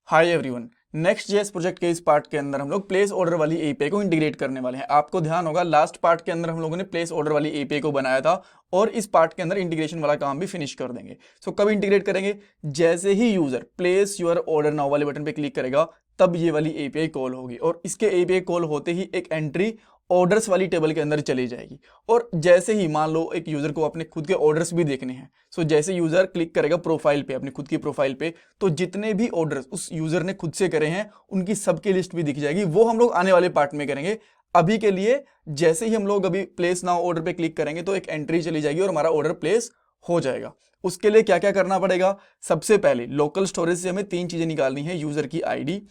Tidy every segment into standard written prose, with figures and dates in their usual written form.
Hi everyone. Next JS project के इस part के अंदर हम लोग प्लेस ऑर्डर वाली एपीआई को इंटीग्रेट करने वाले हैं। आपको ध्यान होगा लास्ट पार्ट के अंदर हम लोगों ने प्लेस ऑर्डर वाली एपीआई को बनाया था और इस पार्ट के अंदर इंटीग्रेशन वाला काम भी फिनिश कर देंगे। सो कब इंटीग्रेट करेंगे? जैसे ही user place your order now वाले बटन पे क्लिक करेगा तब ये वाली एपीआई कॉल होगी और इसके एपीआई कॉल होते ही एक एंट्री ऑर्डर्स वाली टेबल के अंदर चली जाएगी। और जैसे ही मान लो एक यूजर को अपने खुद के ऑर्डर्स भी देखने हैं, सो जैसे यूजर क्लिक करेगा प्रोफाइल पे, अपनी खुद की प्रोफाइल पे, तो जितने भी ऑर्डर्स उस यूजर ने खुद से करे हैं उनकी सबकी लिस्ट भी दिख जाएगी। वो हम लोग आने वाले पार्ट में करेंगे। अभी के लिए जैसे ही हम लोग अभी प्लेस नाउ ऑर्डर पे क्लिक करेंगे तो एक एंट्री चली जाएगी और हमारा ऑर्डर प्लेस हो जाएगा। उसके लिए क्या क्या करना पड़ेगा? सबसे पहले लोकल स्टोरेज से हमें 3 चीजें निकालनी है, यूजर की आईडी,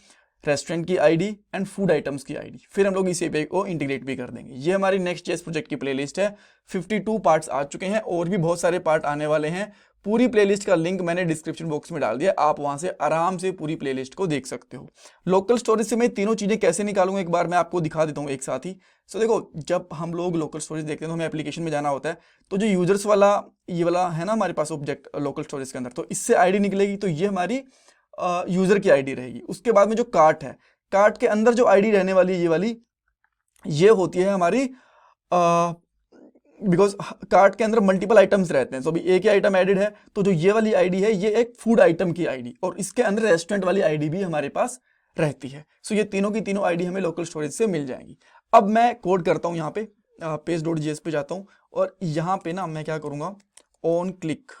रेस्टोरेंट की आईडी एंड फूड आइटम्स की आईडी। फिर हम लोग इस एपीआई को इंटीग्रेट भी कर देंगे। ये हमारी नेक्स्ट जेएस प्रोजेक्ट की प्लेलिस्ट है। 52 पार्ट्स आ चुके हैं और भी बहुत सारे पार्ट आने वाले हैं। पूरी प्लेलिस्ट का लिंक मैंने डिस्क्रिप्शन बॉक्स में डाल दिया, आप वहां से आराम से पूरी प्लेलिस्ट को देख सकते हो। लोकल स्टोरेज से मैं तीनों चीजें कैसे निकालूंगा एक बार मैं आपको दिखा देता हूँ एक साथ ही। सो देखो, जब हम लोग लोकल स्टोरेज देखते हैं तो हमें एप्लीकेशन में जाना होता है, तो जो यूजर्स वाला ये वाला है ना हमारे पास ऑब्जेक्ट लोकल स्टोरेज के अंदर, तो इससे आईडी निकलेगी, तो ये हमारी यूजर की आईडी रहेगी। उसके बाद में जो कार्ट है, कार्ट के अंदर जो आईडी रहने वाली है ये वाली, ये होती है हमारी, बिकॉज कार्ट के अंदर मल्टीपल आइटम्स रहते हैं, तो अभी एक ही आइटम एडेड है, तो जो ये वाली आईडी है ये एक फूड आइटम की आईडी, और इसके अंदर रेस्टोरेंट वाली आईडी भी हमारे पास रहती है। सो ये तीनों की तीनों आईडी हमें लोकल स्टोरेज से मिल जाएंगी। अब मैं कोड करता हूँ यहाँ पे, page.js पे जाता हूँ और यहाँ पे ना मैं क्या करूँगा, ऑन क्लिक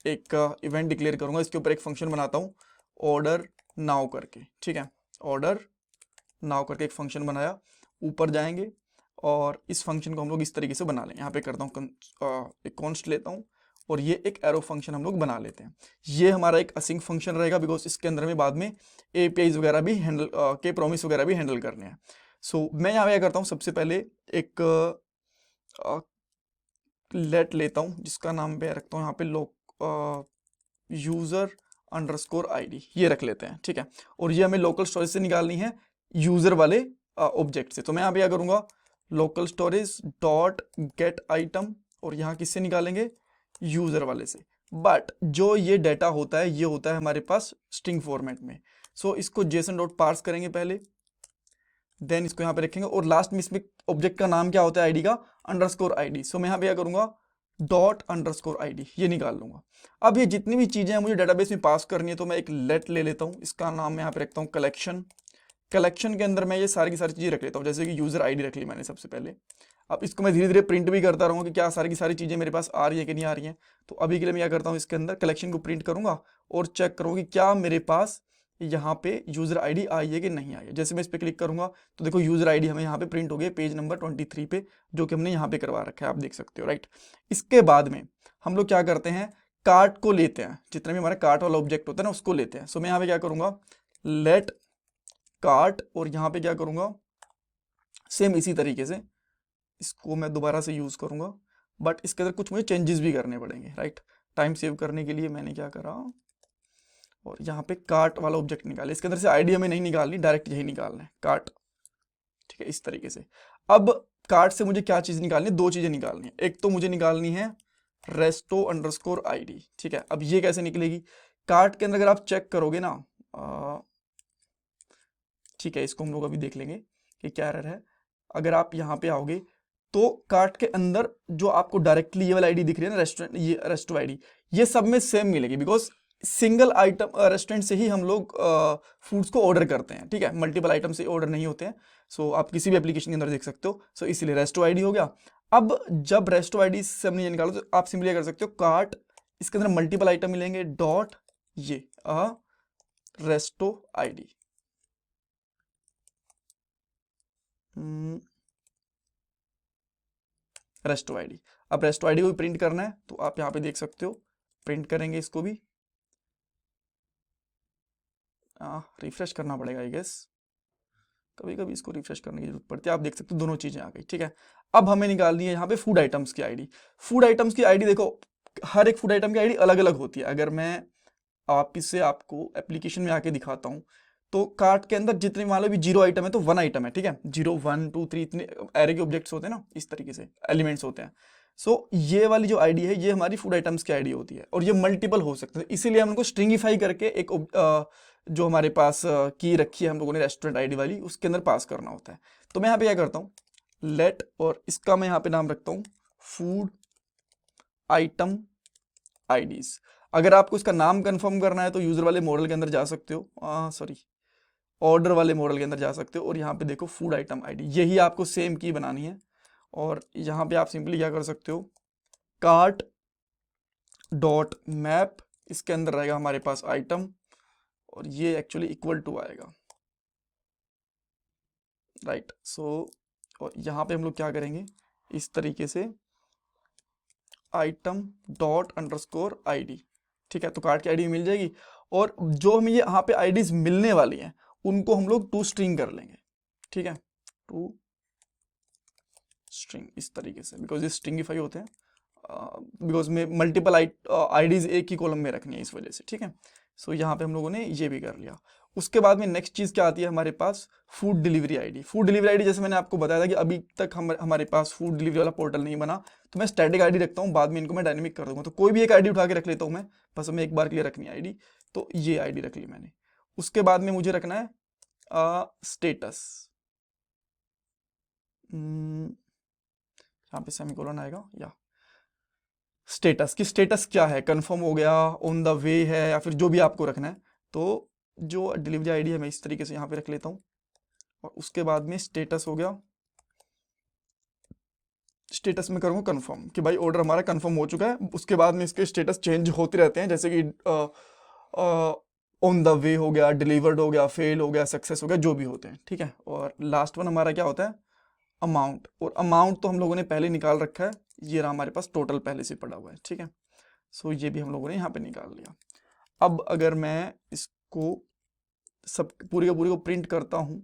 एक इवेंट डिक्लेयर करूँगा। इसके ऊपर एक फंक्शन बनाता हूँ ऑर्डर नाउ करके, ठीक है, ऑर्डर नाउ करके एक फंक्शन बनाया। ऊपर जाएंगे और इस फंक्शन को हम लोग इस तरीके से बना लें। यहाँ पे करता हूँ एक कॉन्स्ट लेता हूँ और ये एक एरो फंक्शन हम लोग बना लेते हैं। ये हमारा एक असिंक फंक्शन रहेगा, बिकॉज इसके अंदर में बाद में एपीआईज वगैरह भी हैंडल के प्रॉमिस वगैरह भी हैंडल करने हैं। सो मैं यहाँ पे क्या करता हूँ, सबसे पहले एक लेट लेता हूँ जिसका नाम पे रखता हूँ यहाँ पे यूजर अंडरस्कोर आईडी, ये रख लेते हैं, ठीक है। और ये हमें लोकल स्टोरेज से निकालनी है यूजर वाले ऑब्जेक्ट से। तो मैं यहाँ पे क्या करूँगा, local storage dot gate item, और यहाँ किससे निकालेंगे, यूजर वाले से। बट जो ये डाटा होता है ये होता है हमारे पास स्ट्रिंग फॉर्मेट में। सो इसको जेसन डॉट पार्स करेंगे पहले, देन इसको यहाँ पे रखेंगे, और लास्ट में इसमें ऑब्जेक्ट का नाम क्या होता है आईडी का, अंडरस्कोर आईडी। सो मैं यहाँ पे क्या करूँगा, डॉट अंडरस्कोर आईडी ये निकाल लूंगा। अब ये जितनी भी चीजें हैं मुझे डेटाबेस में पास करनी है, तो मैं एक लेट ले लेता हूँ, इसका नाम मैं यहाँ पे रखता हूँ कलेक्शन। कलेक्शन के अंदर मैं ये सारी की सारी चीजें रख लेता हूँ, जैसे कि यूजर आईडी रख ली मैंने सबसे पहले। अब इसको मैं धीरे धीरे प्रिंट भी करता रहूँगा कि क्या सारी की सारी चीजें मेरे पास आ रही है कि नहीं आ रही हैं। तो अभी के लिए मैं क्या करता हूँ, इसके अंदर कलेक्शन को प्रिंट करूंगा और चेक करूँगा कि क्या मेरे पास यहाँ पे यूजर आईडी आई है कि नहीं आई है। जैसे मैं इस पर क्लिक करूंगा तो देखो यूजर आईडी हमें यहाँ पे प्रिंट हो गई पेज नंबर 23 पे, जो कि हमने यहाँ पे करवा रखा है, आप देख सकते हो, राइट। इसके बाद में हम लोग क्या करते हैं, कार्ट को लेते हैं, जितना भी हमारा कार्ट वाला ऑब्जेक्ट होता है ना उसको लेते हैं। सो मैं यहाँ पे क्या करूंगा, लेट कार्ट, और यहाँ पे क्या करूंगा, सेम इसी तरीके से इसको मैं दोबारा से यूज करूंगा, बट इसके अंदर कुछ मुझे चेंजेस भी करने पड़ेंगे, राइट। टाइम सेव करने के लिए मैंने क्या करा, और यहाँ पे कार्ट वाला ऑब्जेक्ट निकाले। इसके अंदर से आईडी हमें नहीं निकालनी, डायरेक्ट यही निकालना है कार्ट, ठीक है, इस तरीके से। अब कार्ट से मुझे क्या चीज निकालनी है, 2 चीजें निकालनी है। एक तो मुझे निकालनी है रेस्टो अंडरस्कोर आईडी, ठीक है। अब ये कैसे निकलेगी, कार्ट के अंदर अगर आप चेक करोगे ना, ठीक है, इसको हम लोग अभी देख लेंगे कि क्या एरर है। अगर आप यहाँ पे आओगे तो कार्ट के अंदर जो आपको डायरेक्टली ये वाली आईडी दिख रही है ना, रेस्टोरेंट, ये रेस्टो आईडी, ये सब में सेम मिलेगी, बिकॉज सिंगल आइटम रेस्टोरेंट से ही हम लोग फूड्स को ऑर्डर करते हैं, ठीक है, मल्टीपल आइटम से ऑर्डर नहीं होते हैं। सो आप किसी भी एप्लीकेशन के अंदर देख सकते हो। सो इसीलिए रेस्टो आईडी हो गया। अब जब रेस्टो आईडी से हमने ये निकालो तो आप सिंपली कर सकते हो, कार्ट, इसके अंदर मल्टीपल आइटम मिलेंगे, डॉट ये रेस्टो आईडी, रेस्टो आईडी। अब रेस्टो आईडी को भी प्रिंट करना है तो आप यहाँ पे देख सकते हो, प्रिंट करेंगे इसको भी, रिफ्रेश करना पड़ेगा आई गेस, कभी कभी इसको रिफ्रेश करने की जरूरत पड़ती है। आप देख सकते हो दोनों चीजें आ गई, ठीक है। अब हमें निकालनी है यहाँ पे फूड आइटम्स की आईडी। फूड आइटम्स की आईडी देखो, हर एक फूड आइटम की आईडी अलग अलग होती है। अगर मैं वापिस से आपको एप्लीकेशन में आके दिखाता हूँ, तो कार्ट के अंदर जितने मान लो भी 0 आइटम है तो 1 आइटम है, ठीक है, 0 1 2 3 इतने एरे के ऑब्जेक्ट्स होते हैं ना, इस तरीके से एलिमेंट्स होते हैं। सो ये वाली जो आईडी है ये हमारी फूड आइटम्स की आईडी होती है, और ये मल्टीपल हो सकते हैं, इसीलिए हम उनको स्ट्रिंगिफाई करके एक जो हमारे पास की रखी है हम लोगों ने रेस्टोरेंट आईडी वाली, उसके अंदर पास करना होता है। तो मैं यहाँ पे क्या करता हूँ, लेट, और इसका मैं यहाँ पे नाम रखता हूँ फूड आइटम आईडीज। अगर आपको इसका नाम कंफर्म करना है तो यूजर वाले मॉडल के अंदर जा सकते हो, सॉरी ऑर्डर वाले मॉडल के अंदर जा सकते हो, और यहाँ पे देखो फूड आइटम आईडी, यही आपको सेम की बनानी है। और यहाँ पे आप सिंपली क्या कर सकते हो, कार्ट डॉट मैप, इसके अंदर रहेगा हमारे पास आइटम, और ये एक्चुअली इक्वल टू आएगा, राइट। सो और यहाँ पे हम लोग क्या करेंगे, इस तरीके से आइटम डॉट अंडरस्कोर आईडी, ठीक है। तो कार्ड की आईडी मिल जाएगी, और जो हमें ये यहाँ पे आईडीज मिलने वाली हैं उनको हम लोग टू स्ट्रिंग कर लेंगे, ठीक है, टू स्ट्रिंग इस तरीके से, बिकॉज ये स्ट्रिंगिफाई होते हैं, बिकॉज में मल्टीपल आईडीज एक ही कॉलम में रखनी है इस वजह से, ठीक है। सो यहाँ पे हम लोगों ने ये भी कर लिया। उसके बाद में नेक्स्ट चीज़ क्या आती है हमारे पास, food delivery ID. Food delivery ID जैसे मैंने आपको बताया था कि अभी तक हमारे पास फूड डिलीवरी वाला पोर्टल नहीं बना, तो मैं स्टैटिक आईडी रखता हूँ, बाद में इनको मैं डायनेमिक कर दूंगा। तो कोई भी एक आईडी उठा के रख लेता हूँ मैं, बस हमें एक बार के लिए रखनी है आईडी, तो ये आईडी रख ली मैंने। उसके बाद में मुझे रखना है स्टेटस, यहाँ पे सेमीकोलन आएगा, या स्टेटस की स्टेटस क्या है, कंफर्म हो गया, ऑन द वे है, या फिर जो भी आपको रखना है। तो जो डिलीवरी आईडी है मैं इस तरीके से यहाँ पे रख लेता हूँ, और उसके बाद में स्टेटस हो गया, स्टेटस में करूँगा कंफर्म कि भाई ऑर्डर हमारा कंफर्म हो चुका है। उसके बाद में इसके स्टेटस चेंज होते रहते हैं, जैसे कि ऑन द वे हो गया, डिलीवर्ड हो गया, फेल हो गया, सक्सेस हो गया, जो भी होते हैं, ठीक है। और लास्ट वन हमारा क्या होता है, अमाउंट। और अमाउंट तो हम लोगों ने पहले निकाल रखा है, ये रहा हमारे पास टोटल पहले से पड़ा हुआ है, ठीक है। सो ये भी हम लोगों ने यहाँ पे निकाल लिया। अब अगर मैं इसको सब पूरी का पूरी को प्रिंट करता हूँ,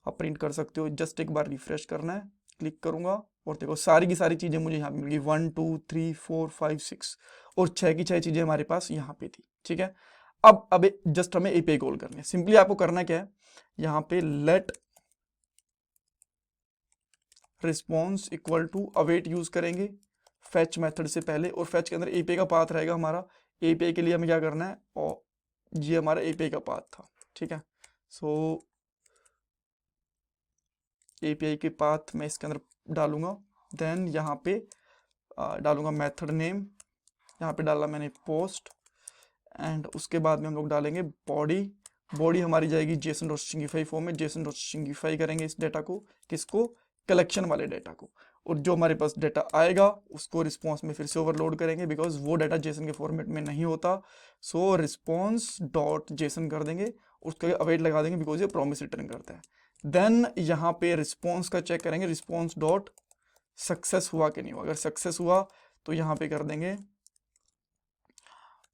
आप प्रिंट कर सकते हो, जस्ट एक बार रिफ्रेश करना है, क्लिक करूँगा और देखो सारी की सारी चीज़ें मुझे यहाँ पे मिल गई, 1 2 3 4 5 6, और 6 की 6 चीज़ें हमारे पास यहाँ पे थी, ठीक है। अब जस्ट हमें एपीआई कॉल करनी है। सिंपली आपको करना क्या है, यहाँ पे let response equal to await use करेंगे फैच मेथड से पहले, और फैच के अंदर एपीआई का पाथ रहेगा हमारा। एपीआई के लिए हमें क्या करना है, और ये हमारा एपीआई का पाथ था, ठीक है। सो एपीआई के पाथ मैं इसके अंदर डालूंगा, देन यहाँ पे डालूंगा मेथड नेम, यहाँ पे डाला मैंने पोस्ट, एंड उसके बाद में हम लोग डालेंगे बॉडी। बॉडी हमारी जाएगी जेसन डॉट स्ट्रिंगिफाई फॉर्म में, जेसन डॉट स्ट्रिंगिफाई करेंगे इस डेटा को, किसको, कलेक्शन वाले डेटा को, और जो हमारे पास डेटा आएगा उसको रिस्पॉन्स में फिर से ओवरलोड करेंगे, बिकॉज वो डेटा जेसन के फॉर्मेट में नहीं होता। सो रिस्पॉन्स डॉट जेसन कर देंगे, उसके अवेट लगा देंगे बिकॉज ये प्रॉमिस रिटर्न करता है। देन यहाँ पे रिस्पॉन्स का चेक करेंगे, रिस्पॉन्स डॉट सक्सेस हुआ कि नहीं हुआ। अगर सक्सेस हुआ तो यहाँ पे कर देंगे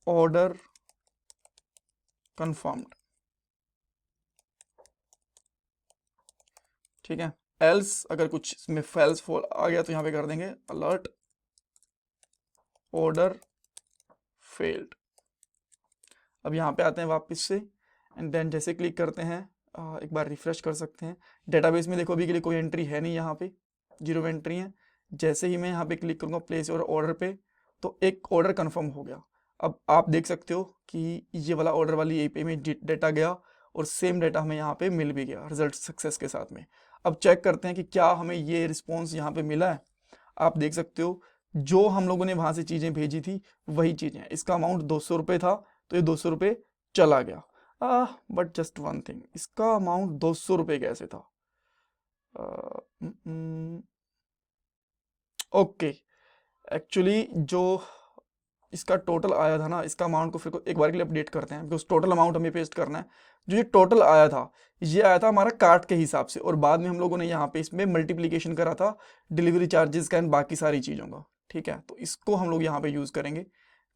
ऑर्डर कंफर्म्ड, ठीक है। एल्स अगर कुछ इसमें फेल्स फॉल आ गया तो यहाँ पे कर देंगे अलर्ट ऑर्डर फेल्ड। अब यहाँ पे आते हैं वापस से, एंड देन जैसे क्लिक करते हैं एक बार रिफ्रेश कर सकते हैं। डेटाबेस में देखो अभी के लिए कोई एंट्री है नहीं, यहाँ पे 0 एंट्री है। जैसे ही मैं यहाँ पे क्लिक करूँगा प्लेस और ऑर्डर पे, तो एक ऑर्डर कंफर्म हो गया। अब आप देख सकते हो कि ये वाला ऑर्डर वाली एपीआई में डेटा गया, और सेम डेटा हमें यहाँ पे मिल भी गया रिजल्ट सक्सेस के साथ में। अब चेक करते हैं कि क्या हमें ये रिस्पॉन्स यहाँ पे मिला है। आप देख सकते हो जो हम लोगों ने वहाँ से चीज़ें भेजी थी वही चीज़ें, इसका अमाउंट 200 रुपये था, तो ये 200 रुपये चला गया। बट जस्ट वन थिंग, इसका अमाउंट 200 रुपये कैसे था, ओके, एक्चुअली जो इसका टोटल आया था ना, इसका अमाउंट को फिर एक बार के लिए अपडेट करते हैं, बिकॉज टोटल अमाउंट हमें पेस्ट करना है। जो ये टोटल आया था, ये आया था हमारा कार्ट के हिसाब से, और बाद में हम लोगों ने यहाँ पे इसमें मल्टीप्लिकेशन करा था डिलीवरी चार्जेस का एंड बाकी सारी चीज़ों का, ठीक है। तो इसको हम लोग यहाँ पे यूज़ करेंगे।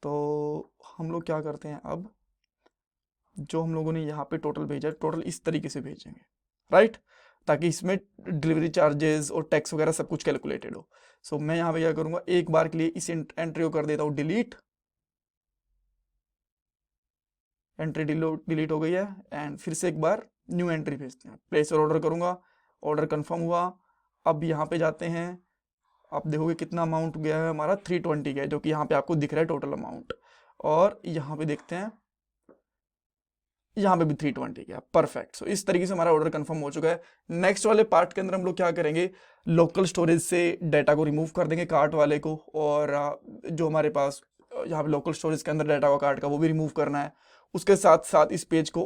तो हम लोग क्या करते हैं, अब जो हम लोगों ने यहाँ पे टोटल भेजा है, टोटल इस तरीके से भेजेंगे, राइट, ताकि इसमें डिलीवरी चार्जेस और टैक्स वगैरह सब कुछ कैलकुलेटेड हो। सो मैं यहाँ पे क्या करूँगा, एक बार के लिए इस एंट्री को कर देता हूँ डिलीट, एंट्री डिलीट हो गई है, एंड फिर से एक बार न्यू एंट्री भेजते हैं, प्लेस और ऑर्डर करूँगा, ऑर्डर कंफर्म हुआ। अब यहाँ पे जाते हैं, आप देखोगे कितना अमाउंट गया है हमारा, 320 गया है, जो कि यहाँ पे आपको दिख रहा है टोटल अमाउंट। और यहाँ पे देखते हैं यहाँ पे भी 320 गया, परफेक्ट। सो इस तरीके से हमारा ऑर्डर कंफर्म हो चुका है। नेक्स्ट वाले पार्ट के अंदर हम लोग क्या करेंगे, लोकल स्टोरेज से डाटा को रिमूव कर देंगे, कार्ट वाले को, और जो हमारे पास यहाँ पे लोकल स्टोरेज के अंदर डाटा हुआ कार्ट का वो भी रिमूव करना है। उसके साथ साथ इस पेज को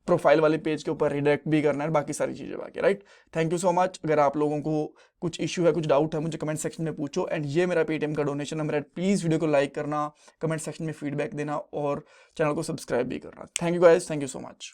प्रोफाइल वाले पेज के ऊपर रिडायरेक्ट भी करना है, बाकी सारी चीज़ें बाकी, right. Thank you so much. अगर आप लोगों को कुछ इश्यू है, कुछ डाउट है, मुझे कमेंट सेक्शन में पूछो। एंड ये मेरा पेटीएम का डोनेशन नंबर है, प्लीज़ वीडियो को लाइक करना, कमेंट सेक्शन में फीडबैक देना और चैनल को सब्सक्राइब भी करना। Thank you guys, thank you so much.